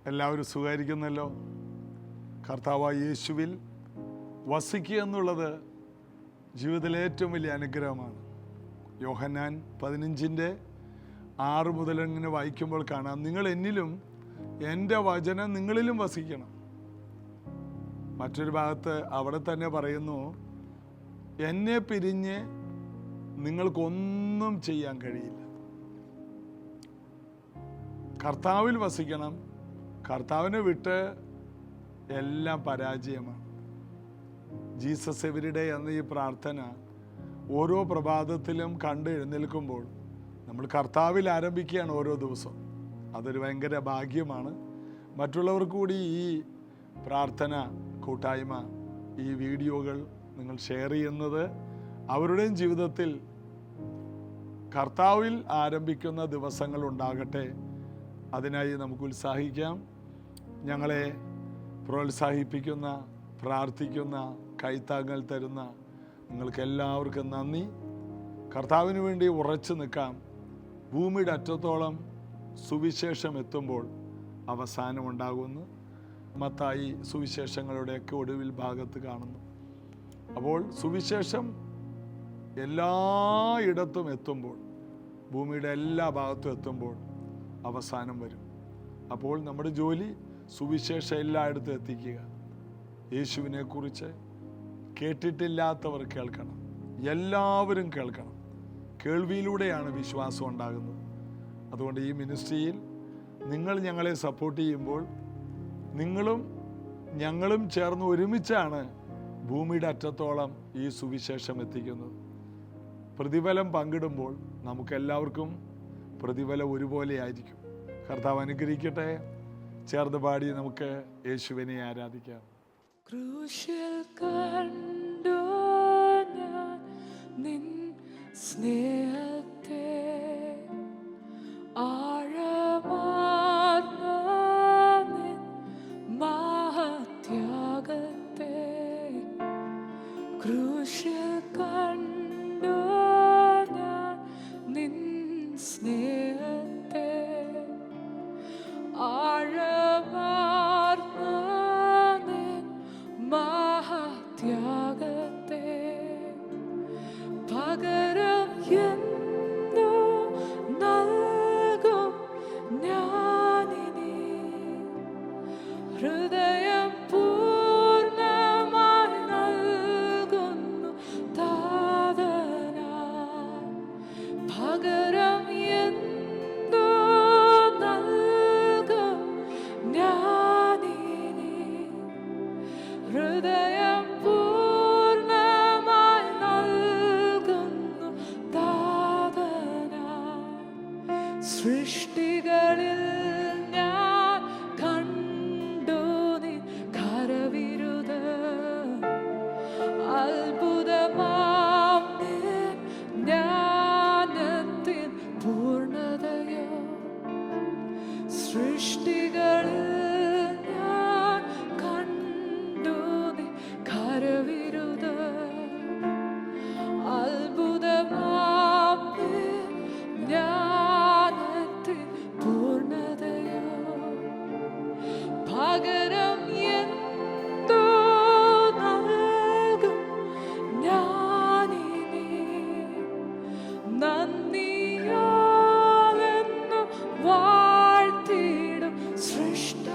എല്ലാവരും സുഖമായിരിക്കുന്നല്ലോ. കർത്താവായ യേശുവിൽ വസിക്കുക എന്നുള്ളത് ജീവിതത്തിലെ ഏറ്റവും വലിയ അനുഗ്രഹമാണ്. യോഹന്നാൻ 15:6 മുതൽ ഇങ്ങനെ വായിക്കുമ്പോൾ കാണാം, നിങ്ങൾ എന്നിലും എൻ്റെ വചനം നിങ്ങളിലും വസിക്കണം. മറ്റൊരു ഭാഗത്ത് അവിടെ തന്നെ പറയുന്നു, എന്നെ പിരിഞ്ഞ് നിങ്ങൾക്കൊന്നും ചെയ്യാൻ കഴിയില്ല. കർത്താവിൽ വസിക്കണം. കർത്താവിനെ വിട്ട് എല്ലാം പരാജയമാണ്. ജീസസ് എവരിഡേ എന്ന ഈ പ്രാർത്ഥന ഓരോ പ്രഭാതത്തിലും കണ്ട് എഴുന്നേൽക്കുമ്പോൾ നമ്മൾ കർത്താവിൽ ആരംഭിക്കുകയാണ് ഓരോ ദിവസവും. അതൊരു ഭയങ്കര ഭാഗ്യമാണ്. മറ്റുള്ളവർക്ക് കൂടി ഈ പ്രാർത്ഥന കൂട്ടായ്മ, ഈ വീഡിയോകൾ നിങ്ങൾ ഷെയർ ചെയ്യുന്നത് അവരുടെയും ജീവിതത്തിൽ കർത്താവിൽ ആരംഭിക്കുന്ന ദിവസങ്ങൾ ഉണ്ടാകട്ടെ. അതിനായി നമുക്ക് ഉത്സാഹിക്കാം. ഞങ്ങളെ പ്രോത്സാഹിപ്പിക്കുന്ന, പ്രാർത്ഥിക്കുന്ന, കൈത്താങ്ങൽ തരുന്ന നിങ്ങൾക്ക് എല്ലാവർക്കും നന്ദി. കർത്താവിന് വേണ്ടി ഉറച്ചു നിൽക്കാം. ഭൂമിയുടെ അറ്റത്തോളം സുവിശേഷം എത്തുമ്പോൾ അവസാനമുണ്ടാകുമെന്ന് മത്തായി സുവിശേഷങ്ങളുടെയൊക്കെ ഒടുവിൽ ഭാഗത്ത് കാണുന്നു. അപ്പോൾ സുവിശേഷം എല്ലായിടത്തും എത്തുമ്പോൾ, ഭൂമിയുടെ എല്ലാ ഭാഗത്തും എത്തുമ്പോൾ അവസാനം വരും. അപ്പോൾ നമ്മുടെ ജോലി സുവിശേഷം എല്ലായിടത്തും എത്തിക്കുക. യേശുവിനെ കുറിച്ച് കേട്ടിട്ടില്ലാത്തവർ കേൾക്കണം. എല്ലാവരും കേൾക്കണം. കേൾവിയിലൂടെയാണ് വിശ്വാസം ഉണ്ടാകുന്നത്. അതുകൊണ്ട് ഈ മിനിസ്ട്രിയിൽ നിങ്ങൾ ഞങ്ങളെ സപ്പോർട്ട് ചെയ്യുമ്പോൾ നിങ്ങളും ഞങ്ങളും ചേർന്ന് ഒരുമിച്ചാണ് ഭൂമിയുടെ അറ്റത്തോളം ഈ സുവിശേഷം എത്തിക്കുന്നത്. പ്രതിഫലം പങ്കിടുമ്പോൾ നമുക്കെല്ലാവർക്കും പ്രതിഫലം ഒരുപോലെ ആയിരിക്കും. കർത്താവ് അനുഗ്രഹിക്കട്ടെ. ചേർന്ന് പാടി നമുക്ക് യേശുവിനെ ആരാധിക്കാം. ക്രൂശിൽ കണ്ടു ഞാൻ നിൻ സ്നേഹത്തെ, ആഴമാർന്ന നിൻ മഹത്യാഗത്തെ. ക്രൂശിൽ കണ്ടു ഞാൻ നിൻ സ്നേഹത്തെ, ആഴമാർന്ന നിൻ മഹത്യാഗത്തെ. പകരം എന്തോ നൽകും ഞാനിനി, ഹൃദയം പൂർണ്ണമായി നൽകുന്നു താതനാ. പകരം എന്തോ നൽകും ഞാനിനി, ഹൃദയം പൂർണ്ണമായി നൽകുന്നു താതനാ. സൃഷ്ടികളിൽ ഞാൻ കണ്ടു നിൻ കരവിരുത്, അത്ഭുതമാം നിൻ ജ്ഞാനത്തിൻ പൂർണ്ണതയോ. സൃഷ്ടികളിൽ ഞാൻ കണ്ടു നിൻ കരവിരുത്, അത്ഭുതമാം നിൻ ജ്ഞാനത്തിൻ പൂർണ്ണതയോ. പകരം എന്തോ നൽകും ഞാനിനി, നന്ദിയാലെന്നു വാഴ്ത്തിടും സൃഷ്ടാവിനെ.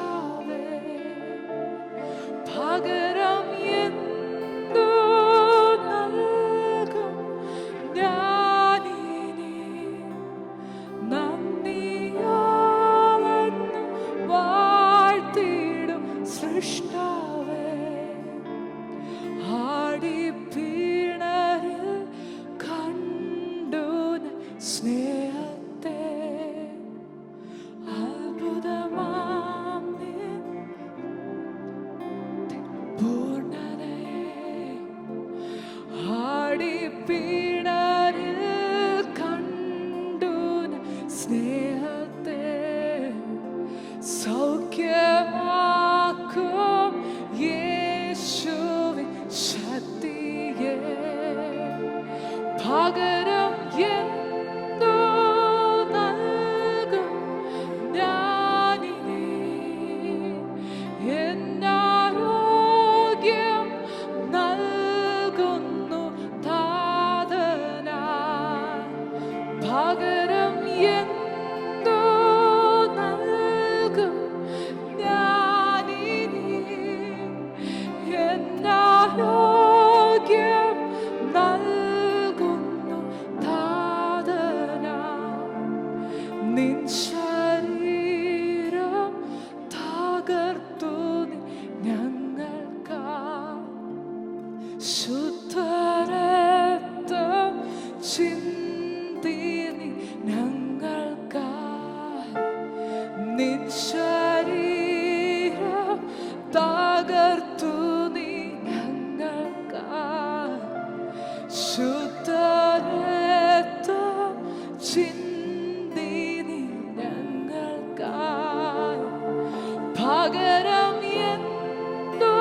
പകരം എന്തോ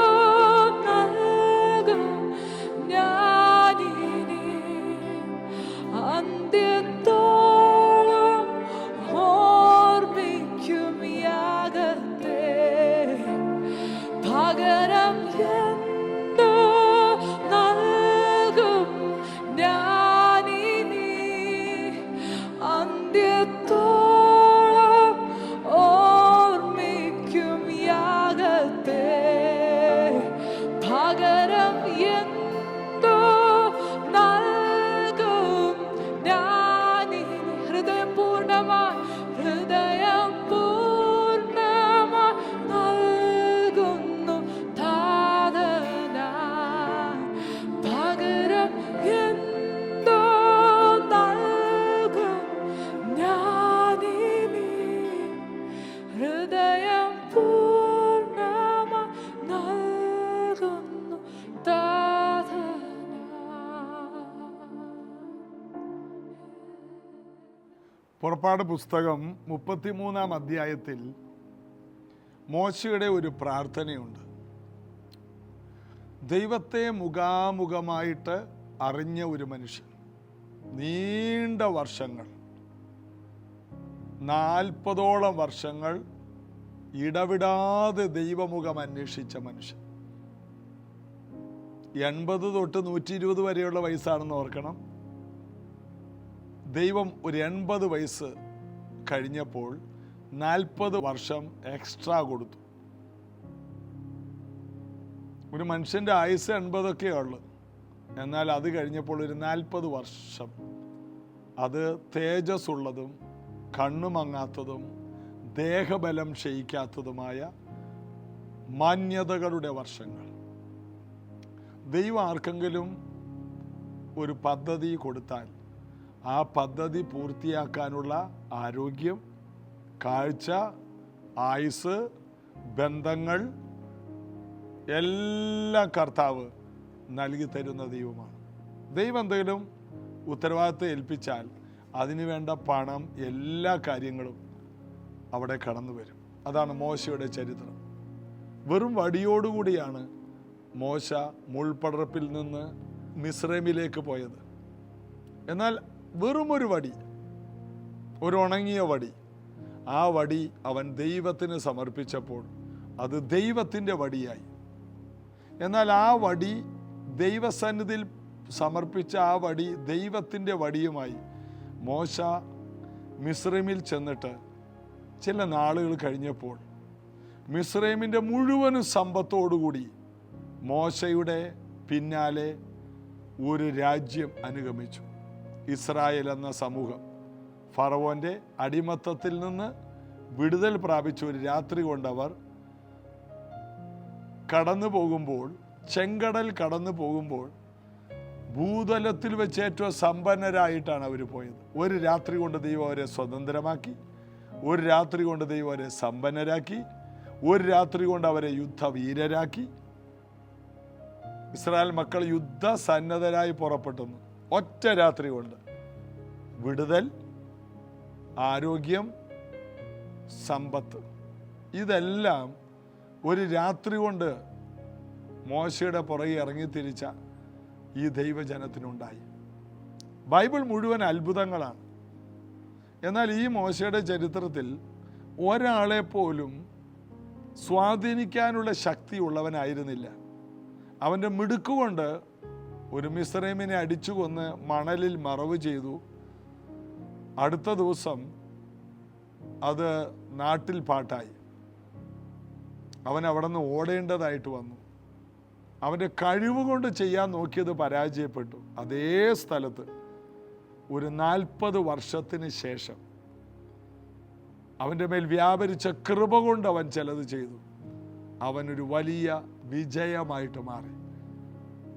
നൽകും ഞാനിനി അന്ത്യത്തോളം ഓർമ്മിക്കും യാഗത്തെ. പകരം എന്തോ നൽകും ഞാനിനി അന്ത്യത്തോളം ഓർമ്മിക്കും യാഗത്തെ. പകരം എന്തോ നൽകും ഞാനിനി ഹൃദയം പൂർണ്ണമായി നൽകുന്നു താതനായി. പകരം എന്തോ നൽകും ഞാനിനി ഹൃദയം പൂർണ്ണമായി നൽകുന്നു താതനായി. പുറപ്പാട് പുസ്തകം 33-ാം അധ്യായത്തിൽ മോശയുടെ ഒരു പ്രാർത്ഥനയുണ്ട്. ദൈവത്തെ മുഖാമുഖമായിട്ട് അറിഞ്ഞ ഒരു മനുഷ്യൻ, നീണ്ട വർഷങ്ങൾ 40ഓളം വർഷങ്ങൾ ഇടവിടാതെ ദൈവമുഖം അന്വേഷിച്ച മനുഷ്യൻ. 80 തൊട്ട് 120 വരെയുള്ള വയസ്സാണെന്ന് ഓർക്കണം. ദൈവം ഒരു 80 വയസ്സ് കഴിഞ്ഞപ്പോൾ 40 വർഷം എക്സ്ട്രാ കൊടുത്തു. ഒരു മനുഷ്യൻ്റെ ആയുസ് 80 ഉള്ളു. എന്നാൽ അത് കഴിഞ്ഞപ്പോൾ ഒരു 40 വർഷം, അത് തേജസ്സുള്ളതും കണ്ണുമങ്ങാത്തതും ദേഹബലം ക്ഷയിക്കാത്തതുമായ മാന്യതകളുടെ വർഷങ്ങൾ. ദൈവം ആർക്കെങ്കിലും ഒരു പദ്ധതി കൊടുത്താൽ ആ പദ്ധതി പൂർത്തിയാക്കാനുള്ള ആരോഗ്യം, കാഴ്ച, ആയുസ്, ബന്ധങ്ങൾ എല്ലാം കർത്താവ് നൽകി തരുന്ന ദൈവമാണ്. ദൈവം എന്തെങ്കിലും ഉത്തരവാദിത്വം ഏൽപ്പിച്ചാൽ അതിനു വേണ്ട പണം, എല്ലാ കാര്യങ്ങളും അവിടെ കടന്നു വരും. അതാണ് മോശയുടെ ചരിത്രം. വെറും വടിയോടുകൂടിയാണ് മോശ മുൾപടർപ്പിൽ നിന്ന് മിസ്രൈമിലേക്ക് പോയത്. എന്നാൽ വെറും ഒരു വടി, ഒരു ഉണങ്ങിയ വടി, ആ വടി അവൻ ദൈവത്തിന് സമർപ്പിച്ചപ്പോൾ അത് ദൈവത്തിൻ്റെ വടിയായി. എന്നാൽ ആ വടി ദൈവസന്നിധിയിൽ സമർപ്പിച്ച ആ വടി ദൈവത്തിൻ്റെ വടിയുമായി മോശ മിസ്രൈമിൽ ചെന്നിട്ട് ചില നാളുകൾ കഴിഞ്ഞപ്പോൾ മിസ്രൈമിൻ്റെ മുഴുവനും സമ്പത്തോടുകൂടി മോശയുടെ പിന്നാലെ ഒരു രാജ്യം അനുഗമിച്ചു. ഇസ്രായേൽ എന്ന സമൂഹം ഫറവോൻ്റെ അടിമത്തത്തിൽ നിന്ന് വിടുതൽ പ്രാപിച്ച ഒരു രാത്രി കൊണ്ടവർ കടന്നു പോകുമ്പോൾ, ചെങ്കടൽ കടന്നു പോകുമ്പോൾ ഭൂതലത്തിൽ വെച്ച് ഏറ്റവും സമ്പന്നരായിട്ടാണ് അവർ പോയത്. ഒരു രാത്രി കൊണ്ട് ദൈവം അവരെ സ്വതന്ത്രമാക്കി, ഒരു രാത്രി കൊണ്ട് ദൈവം അവരെ സമ്പന്നരാക്കി, ഒരു രാത്രി കൊണ്ട് അവരെ യുദ്ധവീരരാക്കി. ഇസ്രായേൽ മക്കൾ യുദ്ധസന്നദ്ധരായി പുറപ്പെട്ടെന്ന് ഒറ്റ രാത്രി കൊണ്ട്. വിടുതൽ, ആരോഗ്യം, സമ്പത്ത്, ഇതെല്ലാം ഒരു രാത്രി കൊണ്ട് മോശയുടെ പുറകെ ഇറങ്ങിത്തിരിച്ച ഈ ദൈവജനത്തിനുണ്ടായി. ബൈബിൾ മുഴുവൻ അത്ഭുതങ്ങളാണ്. എന്നാൽ ഈ മോശയുടെ ചരിത്രത്തിൽ ഒരാളെ പോലും സ്വാധീനിക്കാനുള്ള ശക്തിയുള്ളവനായിരുന്നില്ല. അവൻ്റെ മിടുക്കുകൊണ്ട് ഒരു മിസ്രൈമിനെ അടിച്ചു കൊന്ന് മണലിൽ മറവ് ചെയ്തു. അടുത്ത ദിവസം അത് നാട്ടിൽ പാട്ടായി. അവൻ അവിടെ നിന്ന് ഓടേണ്ടതായിട്ട് വന്നു. അവൻ്റെ കഴിവ് കൊണ്ട് ചെയ്യാൻ നോക്കിയത് പരാജയപ്പെട്ടു. അതേ സ്ഥലത്ത് ഒരു 40 വർഷത്തിന് ശേഷം അവൻ്റെ മേൽ വ്യാപരിച്ച കൃപ കൊണ്ട് അവൻ ചിലത് ചെയ്തു. അവനൊരു വലിയ വിജയമായിട്ട് മാറി.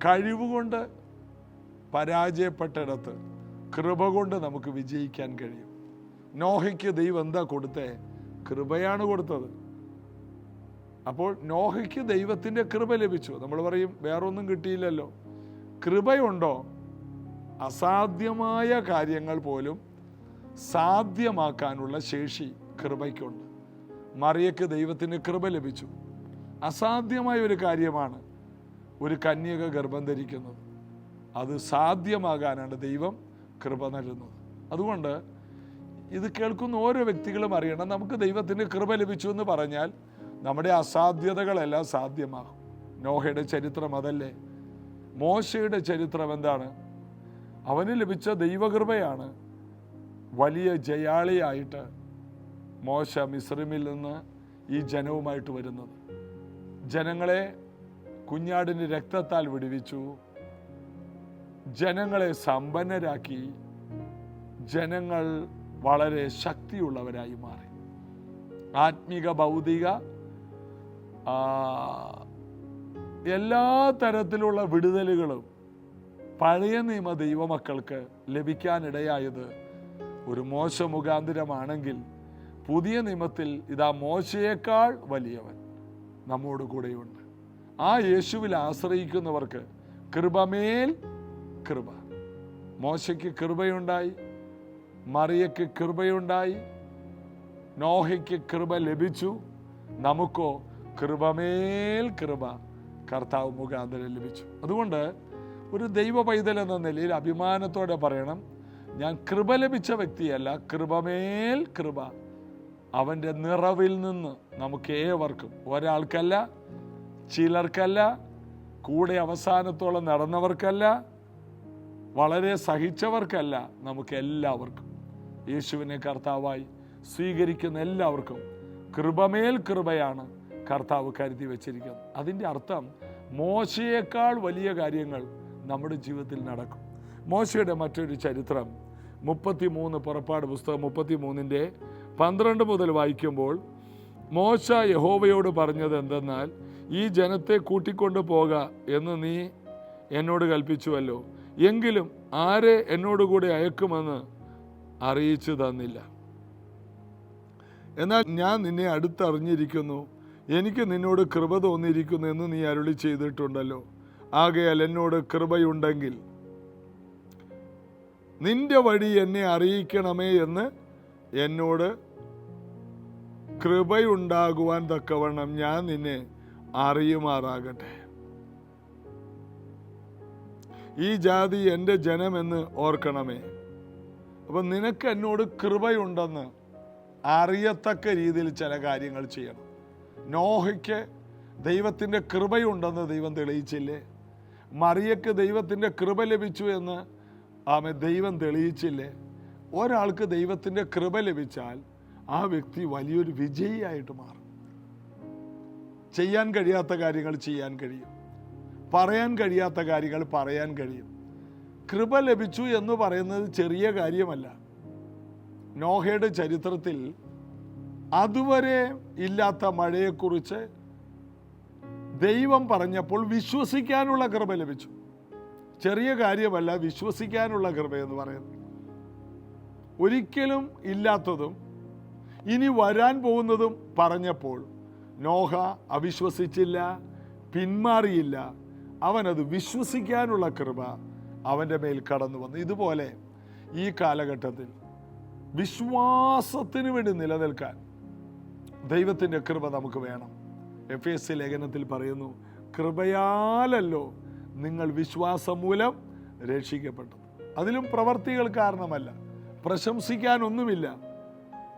കഴിവുകൊണ്ട് പരാജയപ്പെട്ടിടത്ത് കൃപ കൊണ്ട് നമുക്ക് വിജയിക്കാൻ കഴിയും. നോഹയ്ക്ക് ദൈവം എന്താ കൊടുത്തേ? കൃപയാണ് കൊടുത്തത്. അപ്പോൾ നോഹയ്ക്ക് ദൈവത്തിൻ്റെ കൃപ ലഭിച്ചു. നമ്മൾ പറയും വേറൊന്നും കിട്ടിയില്ലല്ലോ. കൃപയുണ്ടോ? അസാധ്യമായ കാര്യങ്ങൾ പോലും സാധ്യമാക്കാനുള്ള ശേഷി കൃപയ്ക്കുണ്ട്. മറിയയ്ക്ക് ദൈവത്തിന് കൃപ ലഭിച്ചു. അസാധ്യമായ ഒരു കാര്യമാണ് ഒരു കന്യക ഗർഭം ധരിക്കുന്നത്. അത് സാധ്യമാകാനാണ് ദൈവം കൃപ നൽകുന്നത്. അതുകൊണ്ട് ഇത് കേൾക്കുന്ന ഓരോ വ്യക്തികളും അറിയണം, നമുക്ക് ദൈവത്തിന് കൃപ ലഭിച്ചു എന്ന് പറഞ്ഞാൽ നമ്മുടെ അസാധ്യതകളെല്ലാം സാധ്യമാകും. നോഹയുടെ ചരിത്രം അതല്ലേ? മോശയുടെ ചരിത്രം എന്താണ്? അവന് ലഭിച്ച ദൈവകൃപയാണ് വലിയ ജയാളിയായിട്ട് മോശ മിസ്രൈമിൽ നിന്ന് ഈ ജനവുമായിട്ട് വരുന്നത്. ജനങ്ങളെ കുഞ്ഞാടിന് രക്തത്താൽ വിടുവിച്ചു, ജനങ്ങളെ സമ്പന്നരാക്കി, ജനങ്ങൾ വളരെ ശക്തിയുള്ളവരായി മാറി. ആത്മീക ഭൗതിക എല്ലാ തരത്തിലുള്ള വിടുതലുകളും പഴയ നിയമ ദൈവമക്കൾക്ക് ലഭിക്കാനിടയായത് ഒരു മോശ മുഖാന്തരമാണെങ്കിൽ, പുതിയ നിയമത്തിൽ ഇതാ മോശയേക്കാൾ വലിയവൻ നമ്മോട് കൂടെയുണ്ട്. ആ യേശുവിൽ ആശ്രയിക്കുന്നവർക്ക് കൃപമേൽ കൃപ. മോശയ്ക്ക് കൃപയുണ്ടായി, മറിയയ്ക്ക് കൃപയുണ്ടായി, നോഹയ്ക്ക് കൃപ ലഭിച്ചു. നമുക്കോ കൃപമേൽ കൃപ കർത്താവ് മുഖാന്തരം ലഭിച്ചു. അതുകൊണ്ട് ഒരു ദൈവ പൈതൽ എന്ന നിലയിൽ അഭിമാനത്തോടെ പറയണം, ഞാൻ കൃപ ലഭിച്ച വ്യക്തിയല്ല, കൃപമേൽ കൃപ. അവൻ്റെ നിറവിൽ നിന്ന് നമുക്ക് ഏവർക്കും, ഒരാൾക്കല്ല, ചിലർക്കല്ല, കൂടെ അവസാനത്തോളം നടന്നവർക്കല്ല, വളരെ സഹിച്ചവർക്കല്ല, നമുക്ക് എല്ലാവർക്കും, യേശുവിനെ കർത്താവായി സ്വീകരിക്കുന്ന എല്ലാവർക്കും കൃപമേൽ കൃപയാണ് കർത്താവ് കരുതി വച്ചിരിക്കുന്നത്. അതിൻ്റെ അർത്ഥം മോശയേക്കാൾ വലിയ കാര്യങ്ങൾ നമ്മുടെ ജീവിതത്തിൽ നടക്കും. മോശയുടെ മറ്റൊരു ചരിത്രം 33 പുറപ്പാട് പുസ്തകം 33:12 മുതൽ വായിക്കുമ്പോൾ, മോശ യഹോവയോട് പറഞ്ഞത് എന്തെന്നാൽ, ഈ ജനത്തെ കൂട്ടിക്കൊണ്ടു പോക എന്ന് നീ എന്നോട് കൽപ്പിച്ചുവല്ലോ, എങ്കിലും ആരെ എന്നോടുകൂടെ അയക്കുമെന്ന് അറിയിച്ചു തന്നില്ല. എന്നാൽ ഞാൻ നിന്നെ അടുത്തറിഞ്ഞിരിക്കുന്നു, എനിക്ക് നിന്നോട് കൃപ തോന്നിയിരിക്കുന്നു എന്ന് നീ അരുളി ചെയ്തിട്ടുണ്ടല്ലോ. ആകയാൽ എന്നോട് കൃപയുണ്ടെങ്കിൽ നിന്റെ വഴി എന്നെ അറിയിക്കണമേ എന്ന് എന്നോട് കൃപയുണ്ടാകുവാൻ തക്കവണ്ണം ഞാൻ നിന്നെ അറിയുമാറാകട്ടെ. ഈ ജാതി എൻ്റെ ജനമെന്ന് ഓർക്കണമേ. അപ്പം നിനക്ക് എന്നോട് കൃപയുണ്ടെന്ന് അറിയത്തക്ക രീതിയിൽ ചില കാര്യങ്ങൾ ചെയ്യണം. നോഹയ്ക്ക് ദൈവത്തിൻ്റെ കൃപയുണ്ടെന്ന് ദൈവം തെളിയിച്ചില്ലേ? മറിയയ്ക്ക് ദൈവത്തിൻ്റെ കൃപ ലഭിച്ചു എന്ന് ദൈവം തെളിയിച്ചില്ലേ? ഒരാൾക്ക് ദൈവത്തിൻ്റെ കൃപ ലഭിച്ചാൽ ആ വ്യക്തി വലിയൊരു വിജയിയായിട്ട് മാറും. ചെയ്യാൻ കഴിയാത്ത കാര്യങ്ങൾ ചെയ്യാൻ കഴിയും, പറയാൻ കഴിയാത്ത കാര്യങ്ങൾ പറയാൻ കഴിയും. കൃപ ലഭിച്ചു എന്ന് പറയുന്നത് ചെറിയ കാര്യമല്ല. നോഹയുടെ ചരിത്രത്തിൽ അതുവരെ ഇല്ലാത്ത മഴയെക്കുറിച്ച് ദൈവം പറഞ്ഞപ്പോൾ വിശ്വസിക്കാനുള്ള കൃപ ലഭിച്ചു. ചെറിയ കാര്യമല്ല വിശ്വസിക്കാനുള്ള കൃപ എന്ന് പറയുന്നത്. ഒരിക്കലും ഇല്ലാത്തതും ഇനി വരാൻ പോകുന്നതും പറഞ്ഞപ്പോൾ നോഹ അവിശ്വസിച്ചില്ല, പിന്മാറിയില്ല. അവനത് വിശ്വസിക്കാനുള്ള കൃപ അവൻ്റെ മേൽ കടന്നു വന്നു. ഇതുപോലെ ഈ കാലഘട്ടത്തിൽ വിശ്വാസത്തിന് വേണ്ടി നിലനിൽക്കാൻ ദൈവത്തിൻ്റെ കൃപ നമുക്ക് വേണം. എഫേസ്യ ലേഖനത്തിൽ പറയുന്നു, കൃപയാലല്ലോ നിങ്ങൾ വിശ്വാസം മൂലം രക്ഷിക്കപ്പെട്ടു. അതിലും പ്രവർത്തികൾ കാരണമല്ല, പ്രശംസിക്കാനൊന്നുമില്ല.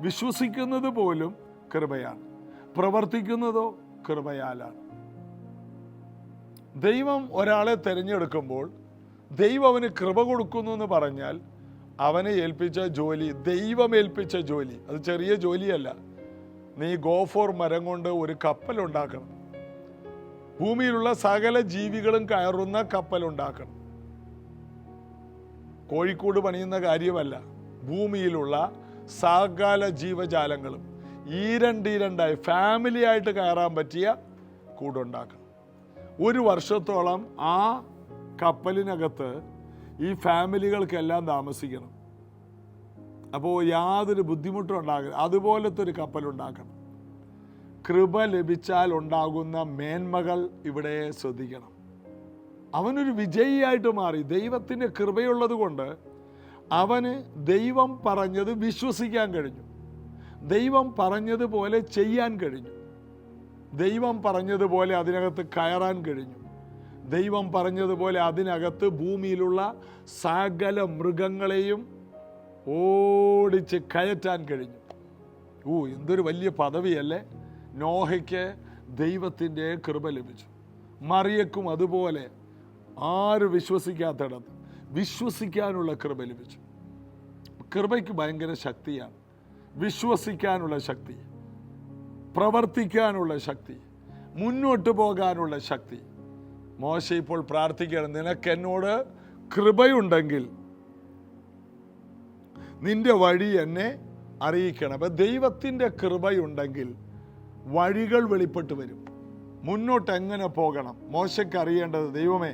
വിശ്വസിക്കുന്നത് പോലും കൃപയാണ്, പ്രവർത്തിക്കുന്നതോ കൃപയാലാണ്. ദൈവം ഒരാളെ തിരഞ്ഞെടുക്കുമ്പോൾ ദൈവം അവന് കൃപ കൊടുക്കുന്നു എന്ന് പറഞ്ഞാൽ അവനെ ഏൽപ്പിച്ച ജോലി, ദൈവം ഏൽപ്പിച്ച ജോലി, അത് ചെറിയ ജോലിയല്ല. നീ ഗോഫോർ മരം കൊണ്ട് ഒരു കപ്പലുണ്ടാക്കണം, ഭൂമിയിലുള്ള സകല ജീവികളും കയറുന്ന കപ്പലുണ്ടാക്കണം. കോഴിക്കോട് പണിയുന്ന കാര്യമല്ല, ഭൂമിയിലുള്ള സകല ജീവജാലങ്ങളും ഈരണ്ടീരണ്ടായി ഫാമിലി ആയിട്ട് കയറാൻ പറ്റിയ കൂടുണ്ടാക്കണം. 1 വർഷത്തോളം ആ കപ്പലിനകത്ത് ഈ ഫാമിലികൾക്കെല്ലാം താമസിക്കണം. അപ്പോൾ യാതൊരു ബുദ്ധിമുട്ടും ഉണ്ടാകരുത്. അതുപോലത്തെ ഒരു കപ്പലുണ്ടാക്കണം. കൃപ ലഭിച്ചാൽ ഉണ്ടാകുന്ന മേന്മകൾ ഇവിടെ ശ്രദ്ധിക്കണം. അവനൊരു വിജയിയായിട്ട് മാറി. ദൈവത്തിൻ്റെ കൃപയുള്ളത് കൊണ്ട് അവന് ദൈവം പറഞ്ഞത് വിശ്വസിക്കാൻ കഴിഞ്ഞു. ദൈവം പറഞ്ഞതുപോലെ ചെയ്യാൻ കഴിഞ്ഞു. ദൈവം പറഞ്ഞതുപോലെ അതിനകത്ത് കയറാൻ കഴിഞ്ഞു. ദൈവം പറഞ്ഞതുപോലെ അതിനകത്ത് ഭൂമിയിലുള്ള സകല മൃഗങ്ങളെയും ഓടിച്ച് കയറ്റാൻ കഴിഞ്ഞു. എന്തൊരു വലിയ പദവിയല്ലേ! നോഹയ്ക്ക് ദൈവത്തിൻ്റെ കൃപ ലഭിച്ചു. മറിയക്കും അതുപോലെ ആര് വിശ്വസിക്കാത്തിടത്ത് വിശ്വസിക്കാനുള്ള കൃപ ലഭിച്ചു. കൃപയ്ക്ക് ഭയങ്കര ശക്തിയാണ്. വിശ്വസിക്കാനുള്ള ശക്തി, പ്രവർത്തിക്കാനുള്ള ശക്തി, മുന്നോട്ട് പോകാനുള്ള ശക്തി. മോശ ഇപ്പോൾ പ്രാർത്ഥിക്കുകയാണ്, നിനക്ക് എന്നോട് കൃപയുണ്ടെങ്കിൽ നിന്റെ വഴി എന്നെ അറിയിക്കണം. അപ്പം ദൈവത്തിൻ്റെ കൃപയുണ്ടെങ്കിൽ വഴികൾ വെളിപ്പെട്ട് വരും. മുന്നോട്ട് എങ്ങനെ പോകണം മോശയ്ക്ക് അറിയേണ്ടത്, ദൈവമേ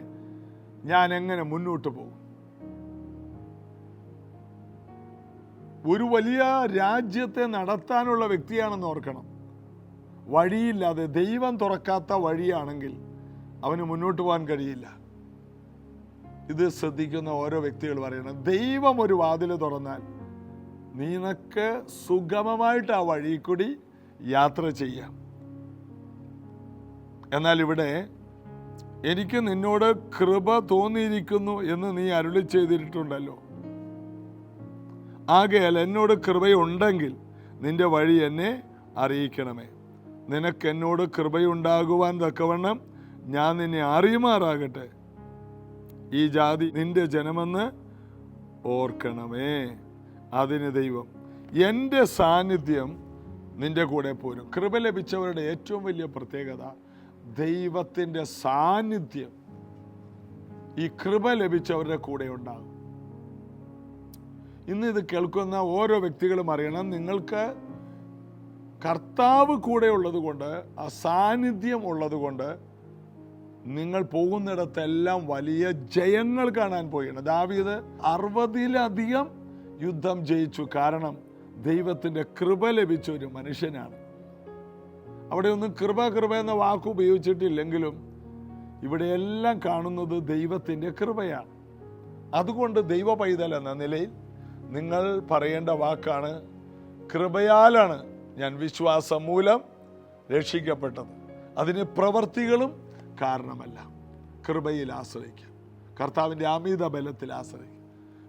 ഞാൻ എങ്ങനെ മുന്നോട്ട് പോകും? ഒരു വലിയ രാജ്യത്തെ നടത്താനുള്ള വ്യക്തിയാണെന്ന് ഓർക്കണം. വഴിയില്ലാതെ, ദൈവം തുറക്കാത്ത വഴിയാണെങ്കിൽ അവന് മുന്നോട്ട് പോകാൻ കഴിയില്ല. ഇത് ശ്രദ്ധിക്കുന്ന ഓരോ വ്യക്തികൾ പറയണം, ദൈവം ഒരു വാതിൽ തുറന്നാൽ നിനക്ക് സുഗമമായിട്ട് ആ വഴി കൂടി യാത്ര ചെയ്യാം. എന്നാൽ ഇവിടെ എനിക്ക് നിന്നോട് കൃപ തോന്നിയിരിക്കുന്നു എന്ന് നീ അരുളി ചെയ്തിട്ടുണ്ടല്ലോ. ആകയാൽ എന്നോട് കൃപയുണ്ടെങ്കിൽ നിന്റെ വഴി എന്നെ അറിയിക്കണമേ. നിനക്ക് എന്നോട് കൃപയുണ്ടാകുവാൻ തക്കവണ്ണം ഞാൻ നിന്നെ അറിയുമാറാകട്ടെ. ഈ ജാതി നിന്റെ ജനമെന്ന് ഓർക്കണമേ. അതിന് ദൈവം, എൻ്റെ സാന്നിധ്യം നിന്റെ കൂടെ പോരും. കൃപ ലഭിച്ചവരുടെ ഏറ്റവും വലിയ പ്രത്യേകത ദൈവത്തിൻ്റെ സാന്നിധ്യം ഈ കൃപ ലഭിച്ചവരുടെ കൂടെ ഉണ്ടാകും. ഇന്ന് ഇത് കേൾക്കുന്ന ഓരോ വ്യക്തികളും അറിയണം, നിങ്ങൾക്ക് കർത്താവ് കൂടെ ഉള്ളത് കൊണ്ട്, ആ സാന്നിധ്യം ഉള്ളത് കൊണ്ട് നിങ്ങൾ പോകുന്നിടത്തെല്ലാം വലിയ ജയങ്ങൾ കാണാൻ പോവുകയാണ്. ദാവീദ് 60-ലധികം യുദ്ധം ജയിച്ചു. കാരണം ദൈവത്തിൻ്റെ കൃപ ലഭിച്ച ഒരു മനുഷ്യനാണ്. അവിടെ ഒന്നും കൃപ എന്ന വാക്ക് ഉപയോഗിച്ചിട്ടില്ലെങ്കിലും ഇവിടെയെല്ലാം കാണുന്നത് ദൈവത്തിൻ്റെ കൃപയാണ്. അതുകൊണ്ട് ദൈവ പൈതൽ എന്ന നിലയിൽ നിങ്ങൾ പറയേണ്ട വാക്കാണ്, കൃപയാലാണ് ഞാൻ വിശ്വാസം മൂലം രക്ഷിക്കപ്പെട്ടത്. അതിന് പ്രവർത്തികളും കാരണമല്ല. കൃപയിൽ ആശ്രയിക്കാം, കർത്താവിൻ്റെ അമിത ബലത്തിൽ ആശ്രയിക്കാം,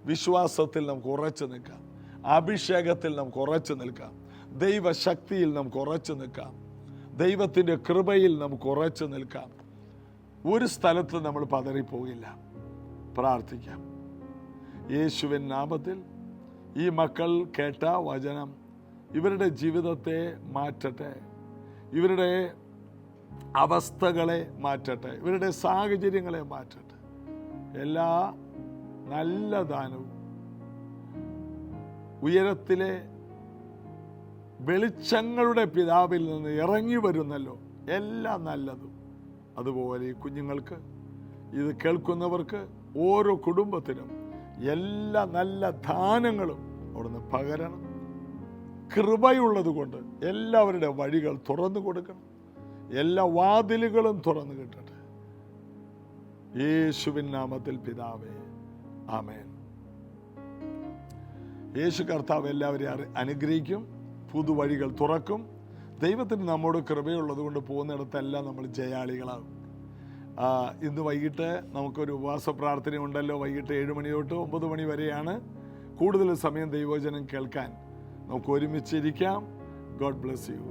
വിശ്വാസത്തിൽ നമുക്ക് ഉറച്ചു നിൽക്കാം, അഭിഷേകത്തിൽ നമുക്ക് ഉറച്ചു നിൽക്കാം, ദൈവശക്തിയിൽ നമുക്ക് ഉറച്ചു നിൽക്കാം, ദൈവത്തിൻ്റെ കൃപയിൽ നമുക്ക് ഉറച്ചു നിൽക്കാം. ഒരു സ്ഥലത്ത് നമ്മൾ പതറിപ്പോകില്ല. പ്രാർത്ഥിക്കാം. യേശുവിൻ നാമത്തിൽ ഈ മക്കൾ കേട്ട വചനം ഇവരുടെ ജീവിതത്തെ മാറ്റട്ടെ, ഇവരുടെ അവസ്ഥകളെ മാറ്റട്ടെ, ഇവരുടെ സാഹചര്യങ്ങളെ മാറ്റട്ടെ. എല്ലാ നല്ല ദാനവും ഉയരത്തിലെ വെളിച്ചങ്ങളുടെ പിതാവിൽ നിന്ന് ഇറങ്ങി വരുന്നല്ലോ, എല്ലാം നല്ലതും. അതുപോലെ ഈ കുഞ്ഞുങ്ങൾക്ക്, ഇത് കേൾക്കുന്നവർക്ക്, ഓരോ കുടുംബത്തിനും എല്ലാ നല്ല ദാനങ്ങളും അവിടുന്ന് പകരണം. കൃപയുള്ളത് കൊണ്ട് എല്ലാവരുടെ വഴികൾ തുറന്നു കൊടുക്കണം, എല്ലാ വാതിലുകളും തുറന്നു കിട്ടട്ടെ. യേശുവിൻ നാമത്തിൽ പിതാവേ, ആമേൻ. യേശു കർത്താവ് എല്ലാവരെയും അനുഗ്രഹിക്കും, പുതുവഴികൾ തുറക്കും. ദൈവത്തിന് നമ്മോട് കൃപയുള്ളത് കൊണ്ട് പോകുന്നിടത്തെല്ലാം നമ്മൾ ജയാളികളാകും. ഇന്ന് വൈകിട്ട് നമുക്കൊരു ഉപവാസ പ്രാർത്ഥന ഉണ്ടല്ലോ. വൈകിട്ട് 7 മണി തൊട്ട് 9 മണി വരെയാണ്. കൂടുതൽ സമയം ദൈവവചനം കേൾക്കാൻ നമുക്ക് ഒരുമിച്ചിരിക്കാം. God bless you.